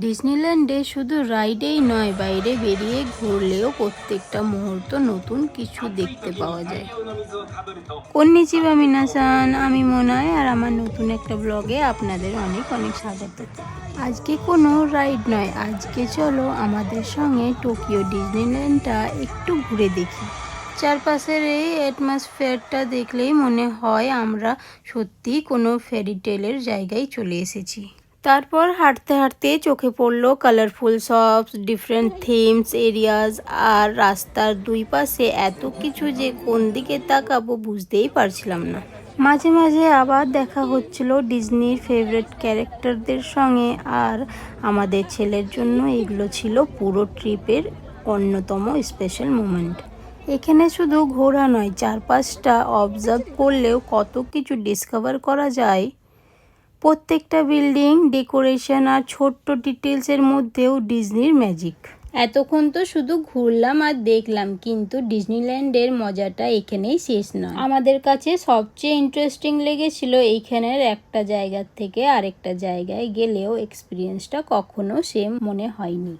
ডিজনিল্যান্ডে শুধু রাইডেই নয়, বাইরে বেরিয়ে ঘুরলেও প্রত্যেকটা মুহূর্ত নতুন কিছু দেখতে পাওয়া যায়। কন্নিচিবা মিনাসান, আমি মোনায়, আর আমার নতুন একটা ব্লগে আপনাদের অনেক অনেক স্বাগত। আজকে কোনো রাইড নয়, আজকে চলো আমাদের সঙ্গে টোকিও ডিজনিল্যান্ডটা একটু ঘুরে দেখি। চারপাশের এই অ্যাটমসফিয়ারটা দেখলেই মনে হয় আমরা সত্যিই কোনো ফেরি টেলের জায়গায় চলে এসেছি। তারপর হাঁটতে হাঁটতে চোখে পড়লো colourful shops, different themes, areas, আর রাস্তার দুই পাশে এত কিছু যে কোন দিকে তাকাবো বুঝতেই পারছিলাম না। মাঝে মাঝে আবার দেখা হচ্ছিল ডিজনির ফেভারিট ক্যারেক্টারদের সঙ্গে, আর আমাদের ছেলের জন্য এগুলো ছিল পুরো ট্রিপের অন্যতম স্পেশাল মোমেন্ট। এখানে শুধু ঘোরা নয়, চারপাশটা অবজার্ভ করলেও কত কিছু ডিসকভার করা যায়। প্রত্যেকটা বিল্ডিং, ডেকোরেশন আর ছোট্ট ডিটেলসের মধ্যেও ডিজনির ম্যাজিক। এতক্ষণ তো শুধু ঘুরলাম আর দেখলাম, কিন্তু ডিজনিল্যান্ডের মজাটা এখানেই শেষ নয়। আমাদের কাছে সবচেয়ে ইন্টারেস্টিং লেগেছিল এইখানের একটা জায়গার থেকে আরেকটা জায়গায় গেলেও এক্সপিরিয়েন্সটা কখনো সেম মনে হয়নি।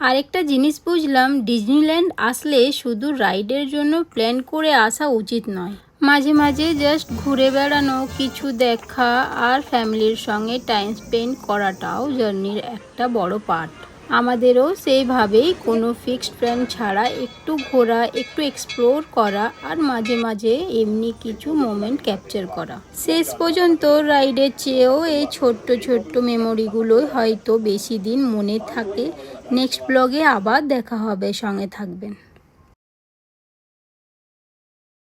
আরেকটা জিনিস বুঝলাম, ডিজনিল্যান্ড আসলে শুধু রাইডের জন্য প্ল্যান করে আসা উচিত নয়। মাঝে মাঝে জাস্ট ঘুরে বেড়ানো, কিছু দেখা আর ফ্যামিলির সঙ্গে টাইম স্পেন্ড করাটাও জার্নির একটা বড় পার্ট। আমাদেরও সেইভাবেই কোনো ফিক্সড প্ল্যান ছাড়া একটু ঘোরা, একটু এক্সপ্লোর করা আর মাঝে মাঝে এমনি কিছু মোমেন্ট ক্যাপচার করা। শেষ পর্যন্ত রাইডের চেয়েও এই ছোট্ট ছোট্ট মেমোরিগুলোই হয়তো বেশি দিন মনে থাকে। নেক্সট ব্লগে আবার দেখা হবে, সঙ্গে থাকবেন।